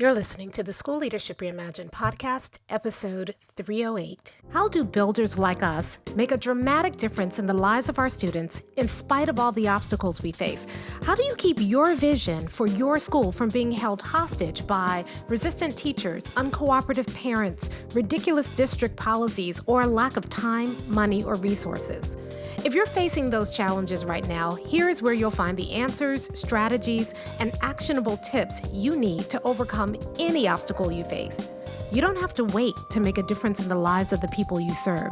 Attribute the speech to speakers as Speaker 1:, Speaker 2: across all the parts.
Speaker 1: You're listening to the School Leadership Reimagined podcast, episode 308. How do builders like us make a dramatic difference in the lives of our students in spite of all the obstacles we face? How do you keep your vision for your school from being held hostage by resistant teachers, uncooperative parents, ridiculous district policies, or a lack of time, money, or resources? If you're facing those challenges right now, here's where you'll find the answers, strategies, and actionable tips you need to overcome any obstacle you face. You don't have to wait to make a difference in the lives of the people you serve.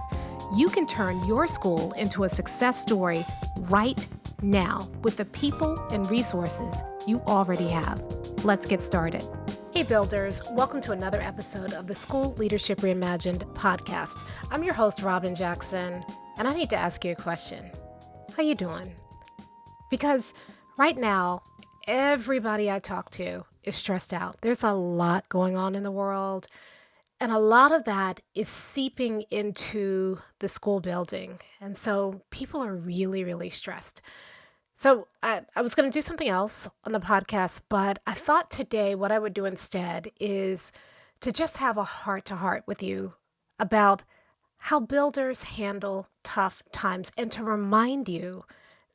Speaker 1: You can turn your school into a success story right now with the people and resources you already have. Let's get started. Hey builders, welcome to another episode of the School Leadership Reimagined podcast. I'm your host, Robyn Jackson. And I need to ask you a question. How you doing? Because right now, everybody I talk to is stressed out. There's a lot going on in the world. And a lot of that is seeping into the school building. And so people are really, really stressed. So I was going to do something else on the podcast, but I thought today what I would do instead is to just have a heart-to-heart with you about how builders handle tough times and to remind you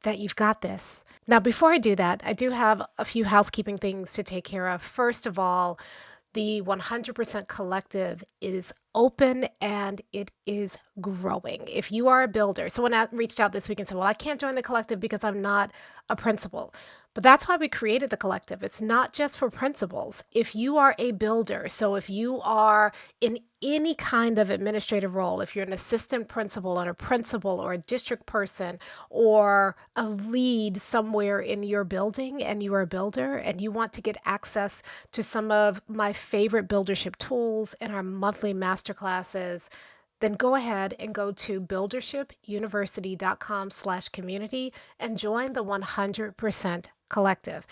Speaker 1: that you've got this. Now, before I do that, I do have a few housekeeping things to take care of. First of all, the 100% Collective is open and it is growing. If you are a builder, someone reached out this week and said, well, I can't join the collective because I'm not a principal. But that's why we created the collective. It's not just for principals. If you are a builder, so if you are in any kind of administrative role, if you're an assistant principal or a principal or a district person or a lead somewhere in your building and you are a builder and you want to get access to some of my favorite buildership tools and our monthly masterclasses, then go ahead and go to buildershipuniversity.com/community and join the 100% Collective.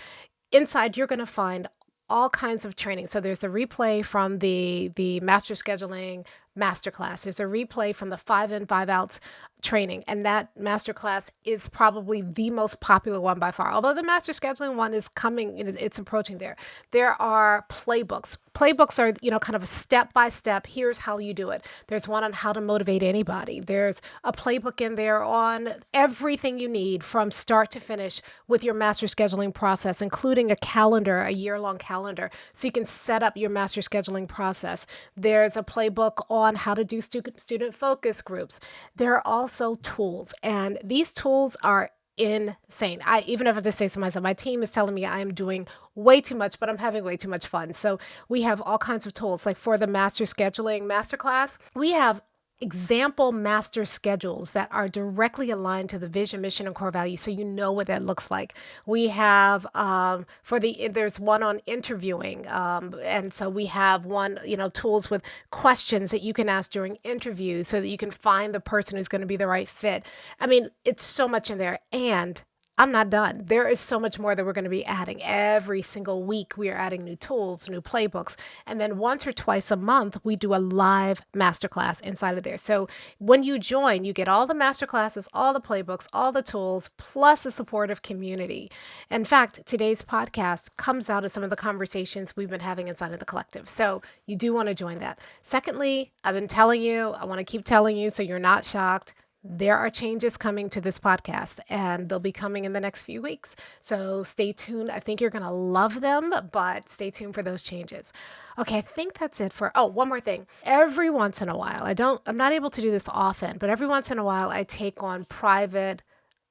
Speaker 1: Inside, you're going to find all kinds of training. So there's the replay from the master scheduling masterclass. There's a replay from the 5 in, 5 outs training. And that masterclass is probably the most popular one by far. Although the master scheduling one is coming, it's approaching there. There are playbooks. Playbooks are, kind of a step-by-step, here's how you do it. There's one on how to motivate anybody. There's a playbook in there on everything you need from start to finish with your master scheduling process, including a calendar, a year-long calendar, so you can set up your master scheduling process. There's a playbook on how to do student focus groups. There are also tools, and these tools are insane. I even have to say to myself, my team is telling me I am doing way too much, but I'm having way too much fun. So we have all kinds of tools. Like for the master scheduling masterclass, we have example master schedules that are directly aligned to the vision, mission, and core values, so you know what that looks like. We have there's one on interviewing, and so we have one, tools with questions that you can ask during interviews so that you can find the person who's going to be the right fit. I mean, it's so much in there, and I'm not done. There is so much more that we're going to be adding. Every single week, we are adding new tools, new playbooks. And then once or twice a month, we do a live masterclass inside of there. So when you join, you get all the masterclasses, all the playbooks, all the tools, plus a supportive community. In fact, today's podcast comes out of some of the conversations we've been having inside of the collective. So you do want to join that. Secondly, I've been telling you, I want to keep telling you so you're not shocked. There are changes coming to this podcast, and they'll be coming in the next few weeks. So stay tuned. I think you're going to love them, but stay tuned for those changes. Okay, I think that's it for, one more thing. Every once in a while, I'm not able to do this often, but every once in a while, I take on private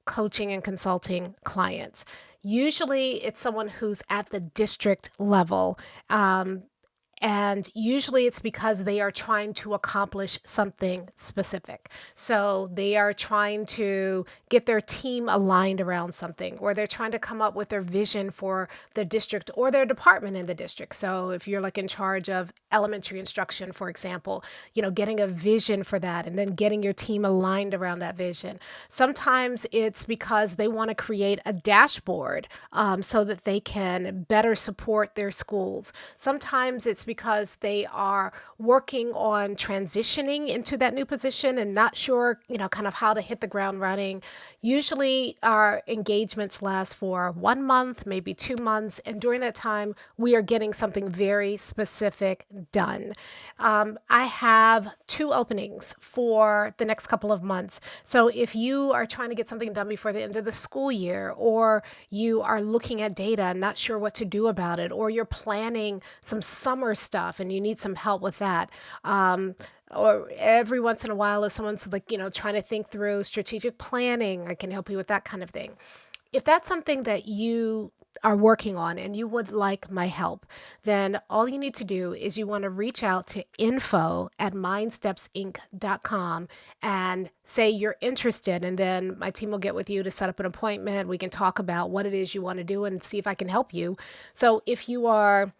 Speaker 1: coaching and consulting clients. Usually it's someone who's at the district level, and usually it's because they are trying to accomplish something specific. So they are trying to get their team aligned around something, or they're trying to come up with their vision for the district or their department in the district. So if you're like in charge of elementary instruction, for example, getting a vision for that and then getting your team aligned around that vision. Sometimes it's because they want to create a dashboard so that they can better support their schools. Sometimes it's because they are working on transitioning into that new position and not sure, kind of how to hit the ground running. Usually our engagements last for 1 month, maybe 2 months. And during that time, we are getting something very specific done. I have 2 openings for the next couple of months. So if you are trying to get something done before the end of the school year, or you are looking at data and not sure what to do about it, or you're planning some summer stuff and you need some help with that, or every once in a while, if someone's like, trying to think through strategic planning, I can help you with that kind of thing. If that's something that you are working on and you would like my help, then all you need to do is you want to reach out to info@mindstepsinc.com and say you're interested. And then my team will get with you to set up an appointment. We can talk about what it is you want to do and see if I can help you. So if you are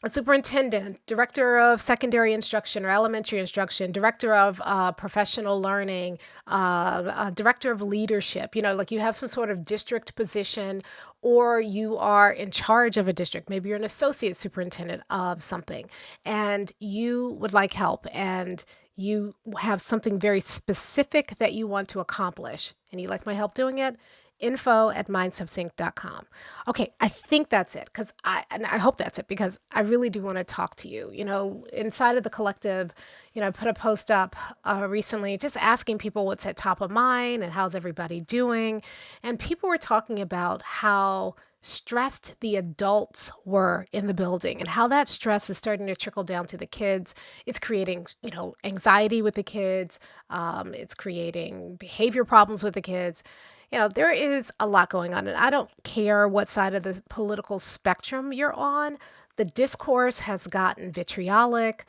Speaker 1: a superintendent, director of secondary instruction or elementary instruction, director of professional learning, director of leadership, like you have some sort of district position, or you are in charge of a district, maybe you're an associate superintendent of something, and you would like help, and you have something very specific that you want to accomplish, and you like my help doing it, info@mindstepsinc.com. Okay, I think that's it, and I hope that's it, because I really do want to talk to you. Inside of the collective, I put a post up recently just asking people what's at top of mind and how's everybody doing. And people were talking about how stressed the adults were in the building and how that stress is starting to trickle down to the kids. It's creating, anxiety with the kids. It's creating behavior problems with the kids. There is a lot going on, and I don't care what side of the political spectrum you're on. The discourse has gotten vitriolic.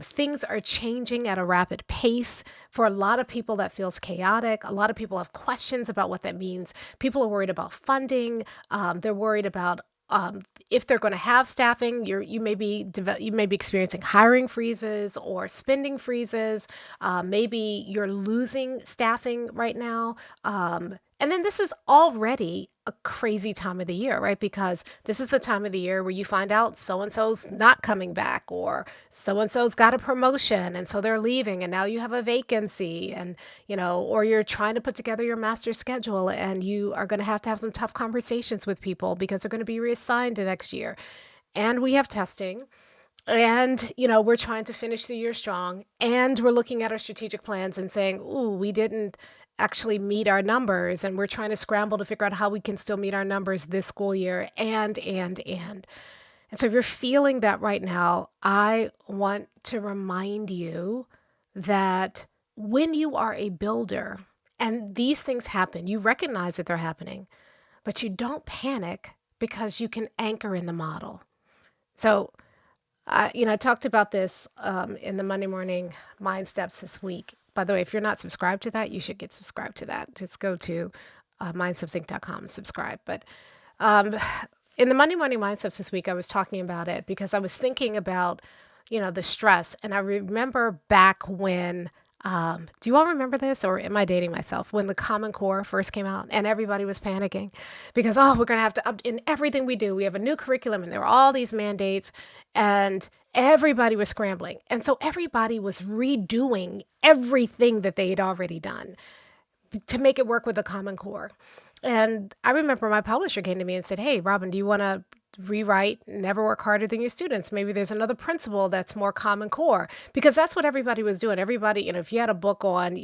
Speaker 1: Things are changing at a rapid pace. For a lot of people, that feels chaotic. A lot of people have questions about what that means. People are worried about funding. They're worried about if they're going to have staffing. You may be experiencing hiring freezes or spending freezes. Maybe you're losing staffing right now. And then this is already a crazy time of the year, right? Because this is the time of the year where you find out so-and-so's not coming back, or so-and-so's got a promotion and so they're leaving and now you have a vacancy, and, or you're trying to put together your master schedule and you are going to have some tough conversations with people because they're going to be reassigned to next year. And we have testing. And, we're trying to finish the year strong, and we're looking at our strategic plans and saying, ooh, we didn't actually meet our numbers, and we're trying to scramble to figure out how we can still meet our numbers this school year, and. And so if you're feeling that right now, I want to remind you that when you are a builder and these things happen, you recognize that they're happening, but you don't panic because you can anchor in the model. So I talked about this in the Monday Morning Mind Steps this week. By the way, if you're not subscribed to that, you should get subscribed to that. Just go to mindstepsinc.com and subscribe. But in the Monday Morning Mind Steps this week, I was talking about it because I was thinking about, the stress. And I remember back when, do you all remember this, or am I dating myself? When the Common Core first came out and everybody was panicking because, we're going to have to up in everything we do. We have a new curriculum and there were all these mandates and everybody was scrambling. And so everybody was redoing everything that they had already done to make it work with the Common Core. And I remember my publisher came to me and said, hey, Robyn, do you want to rewrite Never Work Harder Than Your Students? Maybe there's another principle that's more Common Core, because that's what everybody was doing. Everybody, if you had a book on,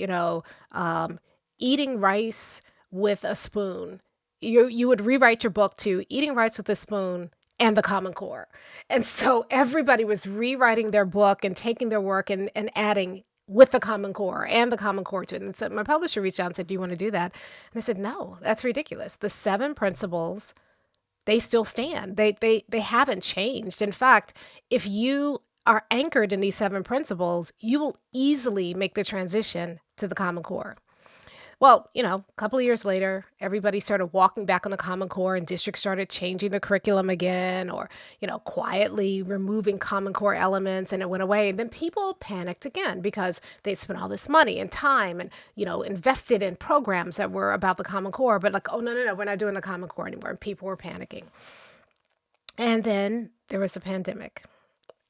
Speaker 1: eating rice with a spoon, you would rewrite your book to eating rice with a spoon and the Common Core. And so everybody was rewriting their book and taking their work and adding with the Common Core and the Common Core to it. And so my publisher reached out and said, do you want to do that? And I said, no, that's ridiculous. The 7 principles, they still stand. They haven't changed. In fact, if you are anchored in these 7 principles, you will easily make the transition to the Common Core. Well, a couple of years later, everybody started walking back on the Common Core and districts started changing the curriculum again, or, quietly removing Common Core elements, and it went away. And then people panicked again because they'd spent all this money and time and, invested in programs that were about the Common Core, but like, oh, no, we're not doing the Common Core anymore. And people were panicking. And then there was the pandemic.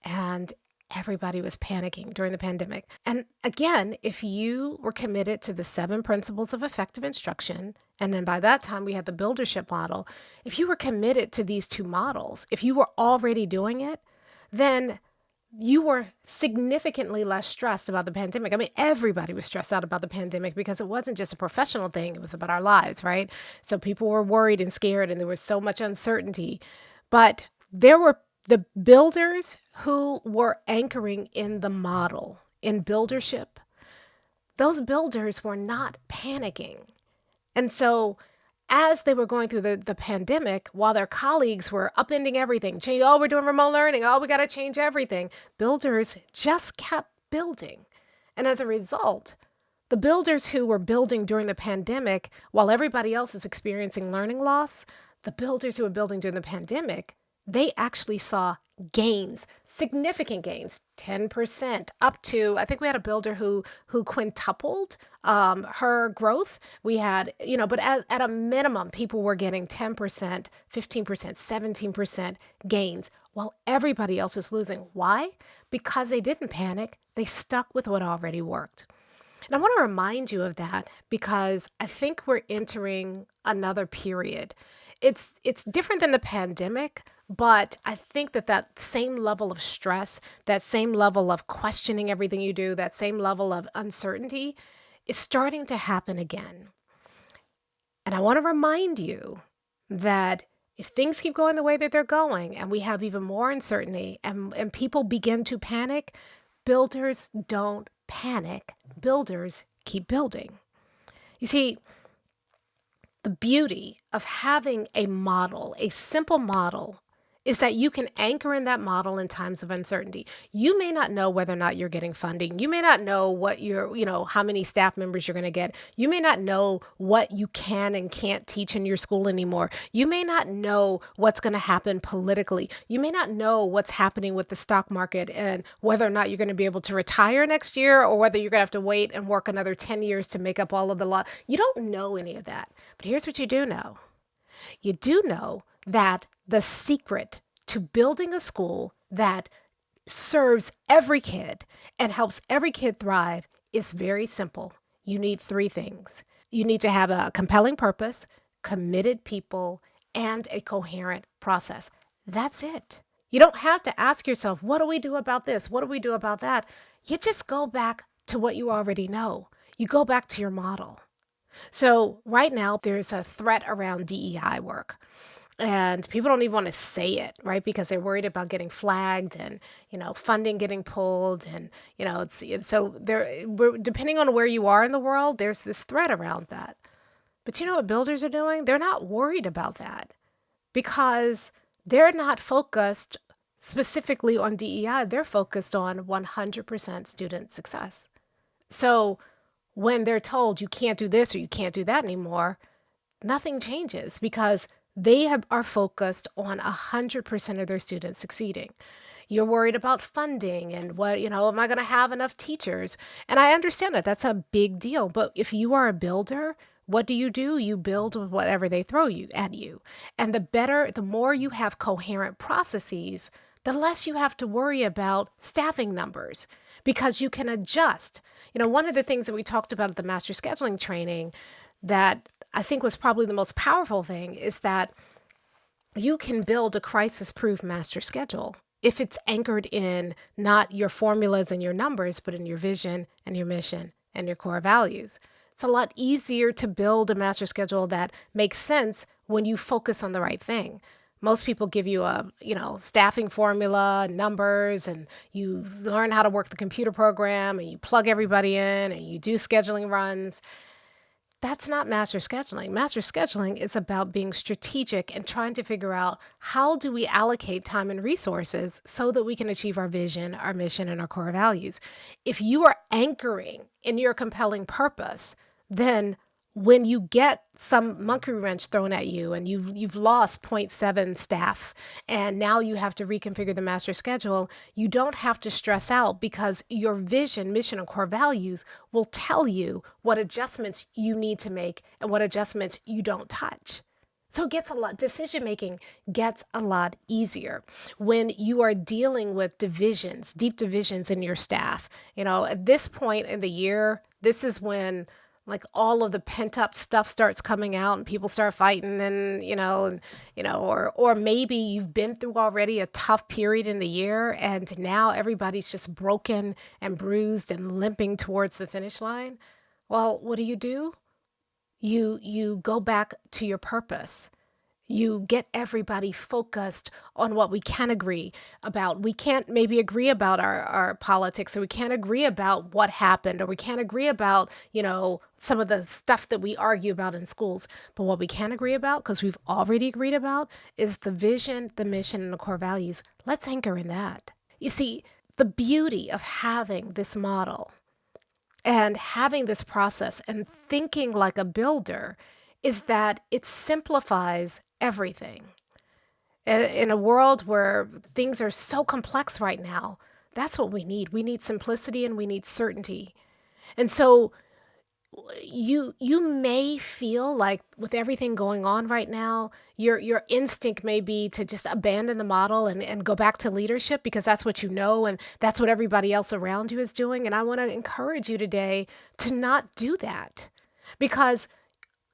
Speaker 1: and everybody was panicking during the pandemic. And again, if you were committed to the 7 principles of effective instruction, and then by that time we had the buildership model, if you were committed to these 2 models, if you were already doing it, then you were significantly less stressed about the pandemic. I mean, everybody was stressed out about the pandemic because it wasn't just a professional thing, it was about our lives, right? So people were worried and scared, and there was so much uncertainty. But there were the builders who were anchoring in the model, in buildership. Those builders were not panicking. And so as they were going through the pandemic, while their colleagues were upending everything, change, oh, we're doing remote learning, oh, we got to change everything, builders just kept building. And as a result, the builders who were building during the pandemic, while everybody else is experiencing learning loss, the builders who were building during the pandemic, they actually saw gains, significant gains, 10% up to, I think we had a builder who quintupled her growth. We had, but at a minimum, people were getting 10%, 15%, 17% gains while everybody else is losing. Why? Because they didn't panic. They stuck with what already worked. And I want to remind you of that because I think we're entering another period. It's different than the pandemic, but I think that same level of stress, that same level of questioning everything you do, that same level of uncertainty is starting to happen again. And I want to remind you that if things keep going the way that they're going and we have even more uncertainty and people begin to panic, builders don't panic. Builders keep building. You see, the beauty of having a model, a simple model, is that you can anchor in that model in times of uncertainty. You may not know whether or not you're getting funding. You may not know what how many staff members you're going to get. You may not know what you can and can't teach in your school anymore. You may not know what's going to happen politically. You may not know what's happening with the stock market and whether or not you're going to be able to retire next year or whether you're going to have to wait and work another 10 years to make up all of the law. You don't know any of that. But here's what you do know. You do know that the secret to building a school that serves every kid and helps every kid thrive is very simple. You need 3 things. You need to have a compelling purpose, committed people, and a coherent process. That's it. You don't have to ask yourself, what do we do about this? What do we do about that? You just go back to what you already know. You go back to your model. So right now, there's a threat around DEI work. And people don't even want to say it, right? Because they're worried about getting flagged and, funding getting pulled. And, so depending on where you are in the world, there's this threat around that. But you know what builders are doing? They're not worried about that because they're not focused specifically on DEI. They're focused on 100% student success. So when they're told you can't do this or you can't do that anymore, nothing changes because they are focused on 100% of their students succeeding. You're worried about funding and what, am I going to have enough teachers? And I understand that that's a big deal. But if you are a builder, what do? You build with whatever they throw at you. And the more you have coherent processes, the less you have to worry about staffing numbers because you can adjust. One of the things that we talked about at the master scheduling training that I think was probably the most powerful thing is that you can build a crisis-proof master schedule if it's anchored in not your formulas and your numbers, but in your vision and your mission and your core values. It's a lot easier to build a master schedule that makes sense when you focus on the right thing. Most people give you a, staffing formula, numbers, and you learn how to work the computer program and you plug everybody in and you do scheduling runs. That's not master scheduling. Master scheduling is about being strategic and trying to figure out how do we allocate time and resources so that we can achieve our vision, our mission, and our core values. If you are anchoring in your compelling purpose, then when you get some monkey wrench thrown at you and you've lost 0.7 staff and now you have to reconfigure the master schedule, you don't have to stress out because your vision, mission, and core values will tell you what adjustments you need to make and what adjustments you don't touch. So it gets a lot, decision making gets a lot easier when you are dealing with divisions, deep divisions in your staff. At this point in the year, this is when like all of the pent up stuff starts coming out and people start fighting or maybe you've been through already a tough period in the year and now everybody's just broken and bruised and limping towards the finish line. Well, what do? You go back to your purpose. You get everybody focused on what we can agree about. We can't maybe agree about our politics, or we can't agree about what happened, or we can't agree about, some of the stuff that we argue about in schools. But what we can agree about, because we've already agreed about, is the vision, the mission, and the core values. Let's anchor in that. You see, the beauty of having this model and having this process and thinking like a builder is that it simplifies everything. In a world where things are so complex right now, that's what we need. We need simplicity and we need certainty. And so you may feel like with everything going on right now, your instinct may be to just abandon the model and go back to leadership because that's what you know and that's what everybody else around you is doing. And I want to encourage you today to not do that. Because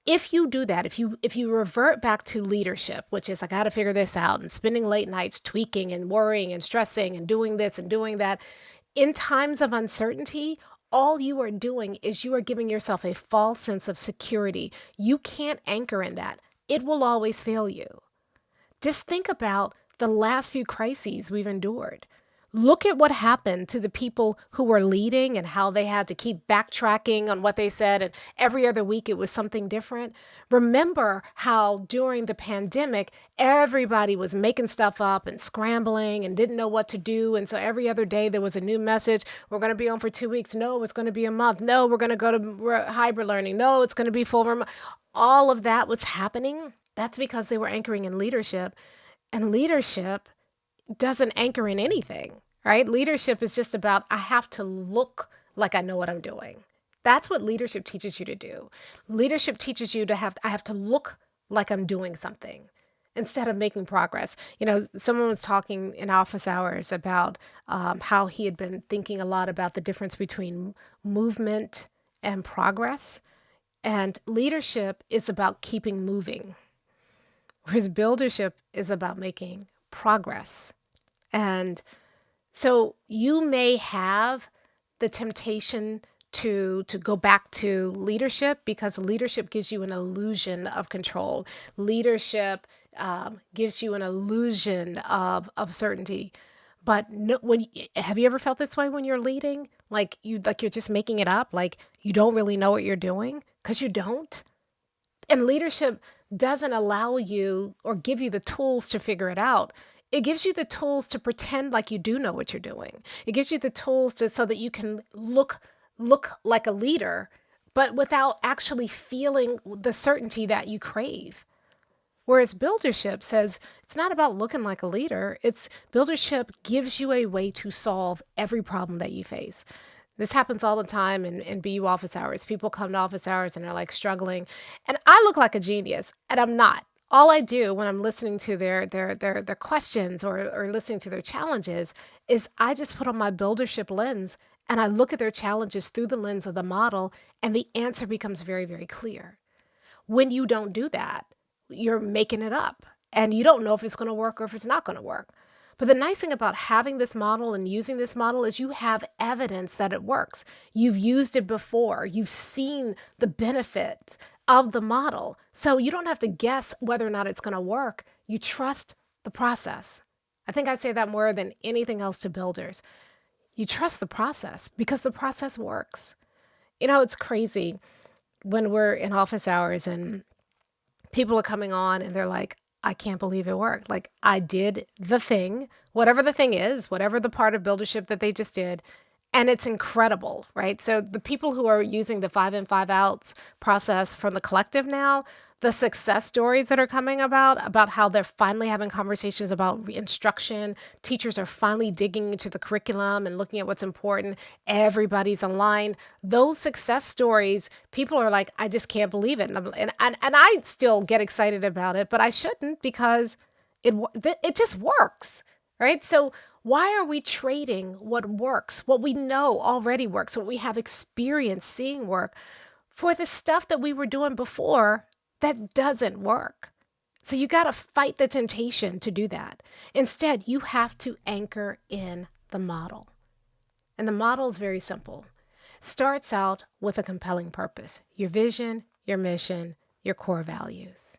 Speaker 1: if you do that, if you revert back to leadership, which is I got to figure this out and spending late nights tweaking and worrying and stressing and doing this and doing that, in times of uncertainty, all you are doing is you are giving yourself a false sense of security. You can't anchor in that. It will always fail you. Just think about the last few crises we've endured. Look at what happened to the people who were leading and how they had to keep backtracking on what they said, and every other week it was something different. Remember how during the pandemic, everybody was making stuff up and scrambling and didn't know what to do. And so every other day there was a new message. We're going to be on for 2 weeks. No, it's going to be a month. No, we're going to go to hybrid learning. No, it's going to be full remote. All of that was happening. That's because they were anchoring in leadership. And leadership doesn't anchor in anything, right? Leadership is just about, I have to look like I know what I'm doing. That's what leadership teaches you to do. Leadership teaches you I have to look like I'm doing something instead of making progress. Someone was talking in office hours about how he had been thinking a lot about the difference between movement and progress. And leadership is about keeping moving, whereas buildership is about making progress. And so you may have the temptation to go back to leadership because leadership gives you an illusion of control. Leadership gives you an illusion of certainty. But no, have you ever felt this way when you're leading? Like you're just making it up, like you don't really know what you're doing because you don't. And leadership doesn't allow you or give you the tools to figure it out. It gives you the tools to pretend like you do know what you're doing. It gives you the tools so that you can look like a leader, but without actually feeling the certainty that you crave. Whereas buildership says it's not about looking like a leader. Buildership gives you a way to solve every problem that you face. This happens all the time in BU office hours. People come to office hours and are like struggling. And I look like a genius, and I'm not. All I do when I'm listening to their questions or listening to their challenges is I just put on my buildership lens and I look at their challenges through the lens of the model, and the answer becomes very, very clear. When you don't do that, you're making it up and you don't know if it's going to work or if it's not going to work. But the nice thing about having this model and using this model is you have evidence that it works. You've used it before. You've seen the benefit of the model. So you don't have to guess whether or not it's going to work. You trust the process. I think I'd say that more than anything else to builders. You trust the process because the process works. It's crazy when we're in office hours and people are coming on and they're like, I can't believe it worked. Like I did the thing, whatever the thing is, whatever the part of buildership that they just did. And it's incredible, right? So the people who are using the 5 in, 5 outs process from the collective now, the success stories that are coming about how they're finally having conversations about instruction. Teachers are finally digging into the curriculum and looking at what's important. Everybody's aligned. Those success stories, people are like, I just can't believe it. And I still get excited about it, but I shouldn't because it just works, right? So why are we trading what works, what we know already works, what we have experience seeing work, for the stuff that we were doing before that doesn't work? So you got to fight the temptation to do that. Instead, you have to anchor in the model. And the model is very simple. Starts out with a compelling purpose, your vision, your mission, your core values.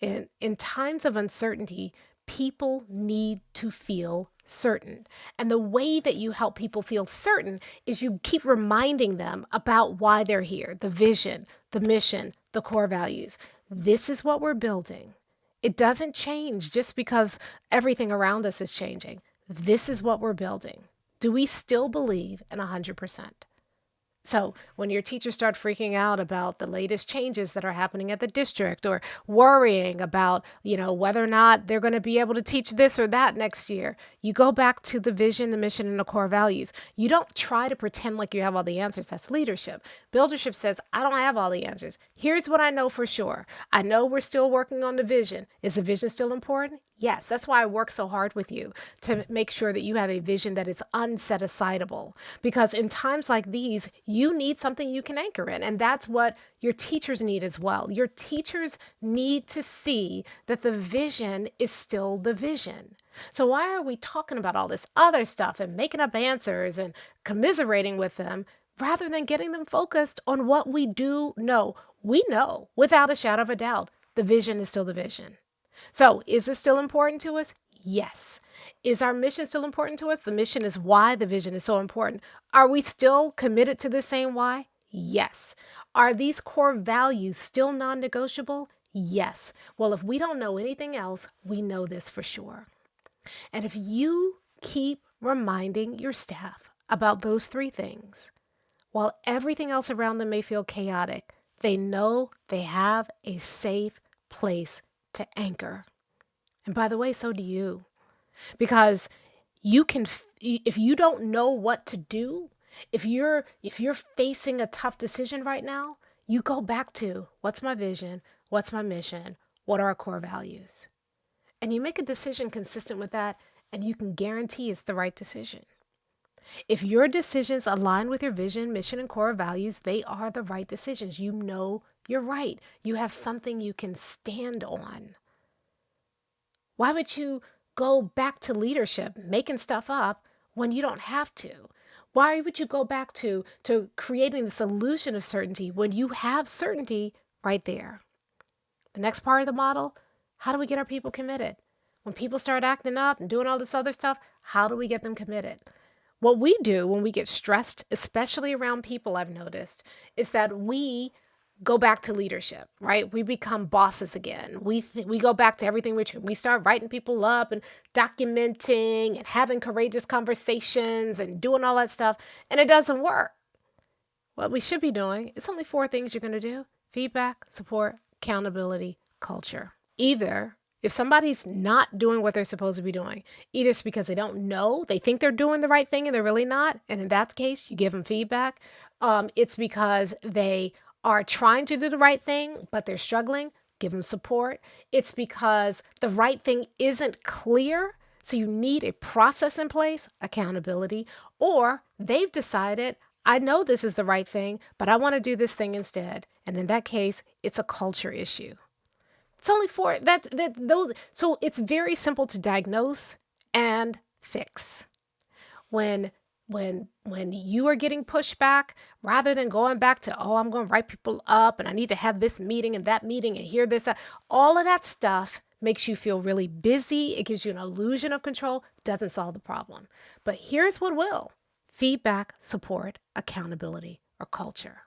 Speaker 1: In times of uncertainty, people need to feel certain. And the way that you help people feel certain is you keep reminding them about why they're here, the vision, the mission, the core values. This is what we're building. It doesn't change just because everything around us is changing. This is what we're building. Do we still believe in 100%? So when your teachers start freaking out about the latest changes that are happening at the district, or worrying about, whether or not they're going to be able to teach this or that next year, you go back to the vision, the mission, and the core values. You don't try to pretend like you have all the answers. That's leadership. Buildership says, I don't have all the answers. Here's what I know for sure. I know we're still working on the vision. Is the vision still important? Yes. That's why I work so hard with you, to make sure that you have a vision that is unset-asidable. Because in times like these, you need something you can anchor in. And that's what your teachers need as well. Your teachers need to see that the vision is still the vision. So why are we talking about all this other stuff and making up answers and commiserating with them, rather than getting them focused on what we do know? We know without a shadow of a doubt, the vision is still the vision. So is it still important to us? Yes. Is our mission still important to us? The mission is why the vision is so important. Are we still committed to the same why? Yes. Are these core values still non-negotiable? Yes. Well, if we don't know anything else, we know this for sure. And if you keep reminding your staff about those three things, while everything else around them may feel chaotic, they know they have a safe place to anchor. And by the way, so do you. Because you can, if you don't know what to do, if you're facing a tough decision right now, you go back to, what's my vision? What's my mission? What are our core values? And you make a decision consistent with that, and you can guarantee it's the right decision. If your decisions align with your vision, mission, and core values, they are the right decisions. You know you're right. You have something you can stand on. Why would you go back to leadership, making stuff up, when you don't have to? Why would you go back to creating the solution of certainty when you have certainty right there? The next part of the model, how do we get our people committed? When people start acting up and doing all this other stuff, how do we get them committed? What we do when we get stressed, especially around people, I've noticed, is that we go back to leadership, right? We become bosses again. We go back to everything we start writing people up and documenting and having courageous conversations and doing all that stuff, and it doesn't work. What we should be doing, it's only 4 things you're going to do: feedback, support, accountability, culture. Either, if somebody's not doing what they're supposed to be doing, either it's because they don't know, they think they're doing the right thing and they're really not, and in that case, you give them feedback. It's because they are trying to do the right thing, but they're struggling, give them support. It's because the right thing isn't clear, so you need a process in place, accountability. Or they've decided, I know this is the right thing, but I want to do this thing instead. And in that case, it's a culture issue. It's only 4. So it's very simple to diagnose and fix. When you are getting pushback, rather than going back to, I'm going to write people up and I need to have this meeting and that meeting and hear this, all of that stuff makes you feel really busy. It gives you an illusion of control, doesn't solve the problem. But here's what will: feedback, support, accountability, or culture.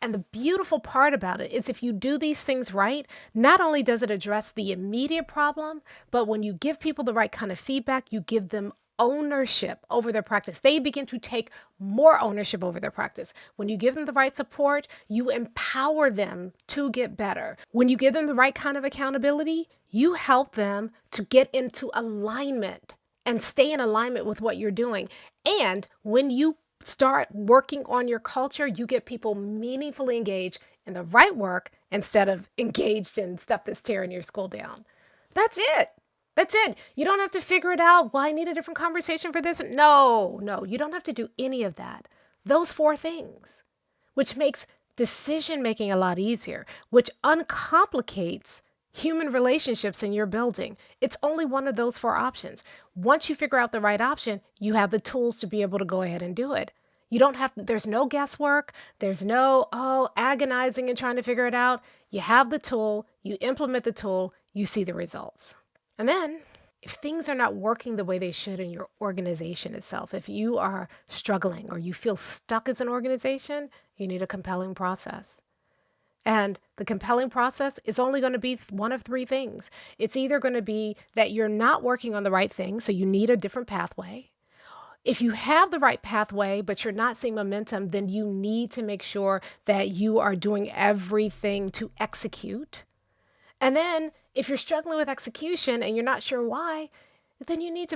Speaker 1: And the beautiful part about it is, if you do these things right, not only does it address the immediate problem, but when you give people the right kind of feedback, you give them ownership over their practice. They begin to take more ownership over their practice. When you give them the right support, you empower them to get better. When you give them the right kind of accountability, you help them to get into alignment and stay in alignment with what you're doing. And when you start working on your culture, you get people meaningfully engaged in the right work instead of engaged in stuff that's tearing your school down. That's it. That's it. You don't have to figure it out. Well, I need a different conversation for this. No, you don't have to do any of that. Those 4 things, which makes decision making a lot easier, which uncomplicates human relationships in your building. It's only one of those 4 options. Once you figure out the right option, you have the tools to be able to go ahead and do it. You don't have to, there's no guesswork. There's no, agonizing and trying to figure it out. You have the tool, you implement the tool, you see the results. And then if things are not working the way they should in your organization itself, if you are struggling or you feel stuck as an organization, you need a compelling process. And the compelling process is only going to be one of 3 things. It's either going to be that you're not working on the right thing, so you need a different pathway. If you have the right pathway, but you're not seeing momentum, then you need to make sure that you are doing everything to execute. And then if you're struggling with execution and you're not sure why, then you need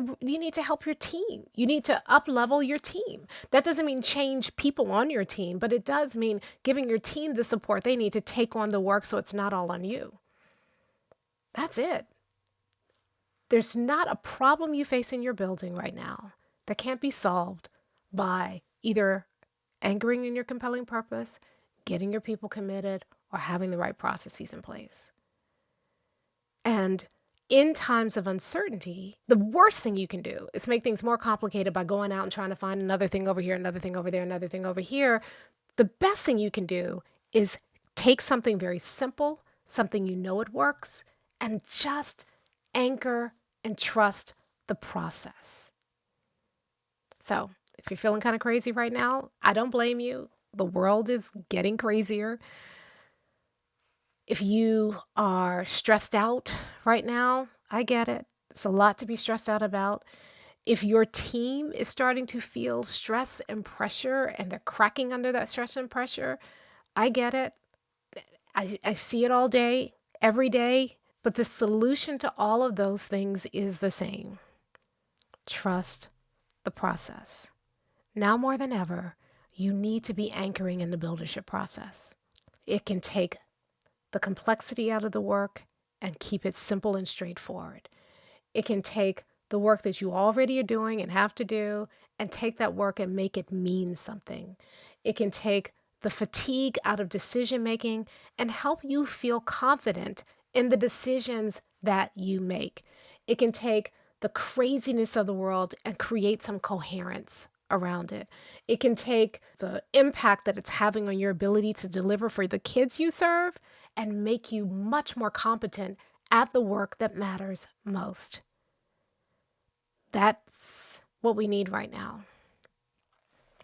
Speaker 1: to help your team. You need to up-level your team. That doesn't mean change people on your team, but it does mean giving your team the support they need to take on the work so it's not all on you. That's it. There's not a problem you face in your building right now that can't be solved by either anchoring in your compelling purpose, getting your people committed, or having the right processes in place. And in times of uncertainty, the worst thing you can do is make things more complicated by going out and trying to find another thing over here, another thing over there, another thing over here. The best thing you can do is take something very simple, something you know it works, and just anchor and trust the process. So if you're feeling kind of crazy right now, I don't blame you. The world is getting crazier. If you are stressed out right now, I get it. It's a lot to be stressed out about. If your team is starting to feel stress and pressure and they're cracking under that stress and pressure, I get it. I see it all day, every day. But the solution to all of those things is the same. Trust the process. Now more than ever, you need to be anchoring in the buildership process. It can take the complexity out of the work and keep it simple and straightforward. It can take the work that you already are doing and have to do and take that work and make it mean something. It can take the fatigue out of decision making and help you feel confident in the decisions that you make. It can take the craziness of the world and create some coherence around it. It can take the impact that it's having on your ability to deliver for the kids you serve and make you much more competent at the work that matters most. That's what we need right now.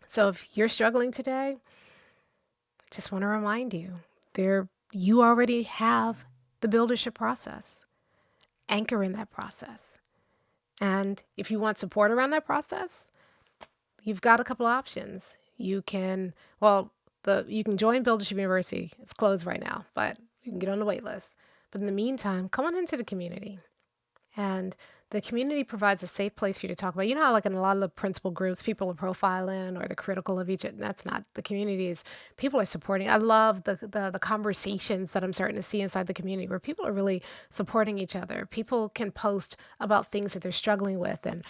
Speaker 1: So if you're struggling today, I just want to remind you, you already have the buildership process. Anchor in that process. And if you want support around that process, you've got a couple of options. You can join Buildership University. It's closed right now, but you can get on the wait list. But in the meantime, come on into the community. And the community provides a safe place for you to talk about. You know how like in a lot of the principal groups, people are profiling or they're critical of each other. That's not the community. Is people are supporting. I love the conversations that I'm starting to see inside the community where people are really supporting each other. People can post about things that they're struggling with and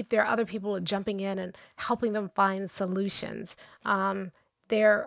Speaker 1: there are other people jumping in and helping them find solutions. We're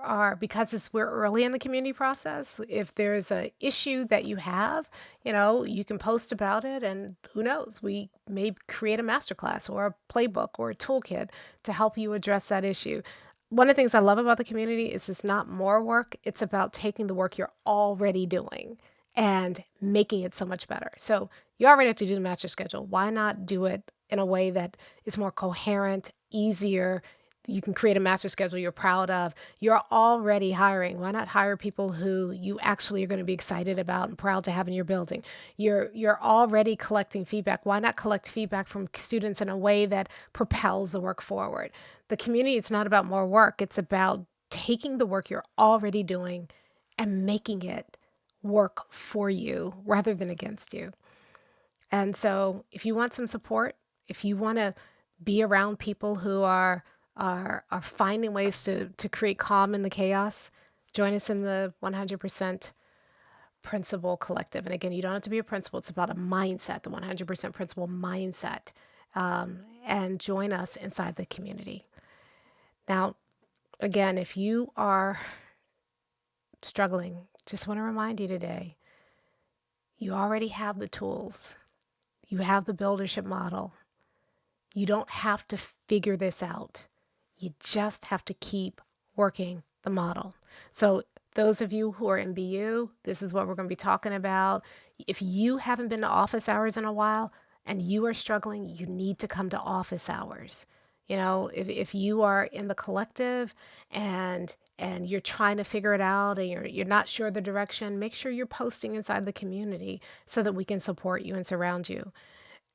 Speaker 1: early in the community process, if there's an issue that you have, you can post about it, and who knows, we may create a masterclass or a playbook or a toolkit to help you address that issue. One of the things I love about the community is it's not more work. It's about taking the work you're already doing and making it so much better. So you already have to do the master schedule. Why not do it in a way that is more coherent, easier, You can create a master schedule you're proud of. You're already hiring. Why not hire people who you actually are going to be excited about and proud to have in your building? You're already collecting feedback. Why not collect feedback from students in a way that propels the work forward? The community, it's not about more work. It's about taking the work you're already doing and making it work for you rather than against you. And so if you want some support, if you want to be around people who are finding ways to create calm in the chaos, join us in the 100% Principal Collective. And again, you don't have to be a principal. It's about a mindset, the 100% Principal mindset, and join us inside the community. Now, again, if you are struggling, just want to remind you today, you already have the tools. You have the Buildership Model. You don't have to figure this out. You just have to keep working the model. So those of you who are in BU, this is what we're going to be talking about. If you haven't been to office hours in a while and you are struggling, you need to come to office hours. You know, if you are in the collective and you're trying to figure it out and you're not sure the direction, make sure you're posting inside the community so that we can support you and surround you.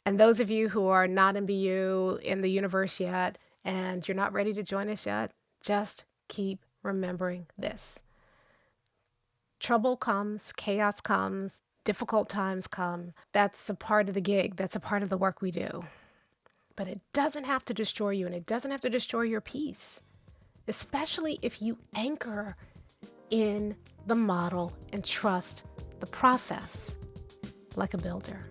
Speaker 1: And those of you who are not in BU in the universe yet and you're not ready to join us yet, just keep remembering this. Trouble comes, chaos comes, difficult times come. That's a part of the gig. That's a part of the work we do. But it doesn't have to destroy you, and it doesn't have to destroy your peace, especially if you anchor in the model and trust the process like a builder.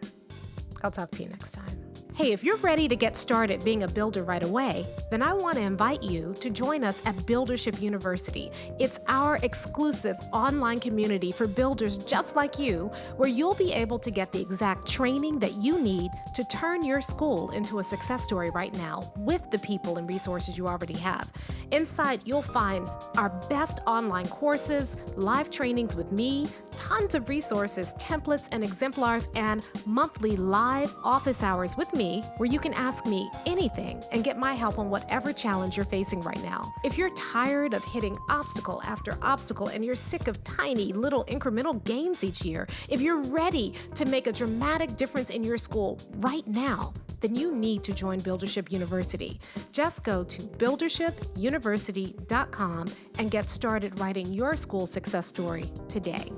Speaker 1: I'll talk to you next time. Hey, if you're ready to get started being a builder right away, then I want to invite you to join us at Buildership University. It's our exclusive online community for builders just like you, where you'll be able to get the exact training that you need to turn your school into a success story right now with the people and resources you already have. Inside, you'll find our best online courses, live trainings with me, tons of resources, templates, and exemplars, and monthly live office hours with me where you can ask me anything and get my help on whatever challenge you're facing right now. If you're tired of hitting obstacle after obstacle and you're sick of tiny little incremental gains each year, if you're ready to make a dramatic difference in your school right now, then you need to join Buildership University. Just go to buildershipuniversity.com and get started writing your school success story today.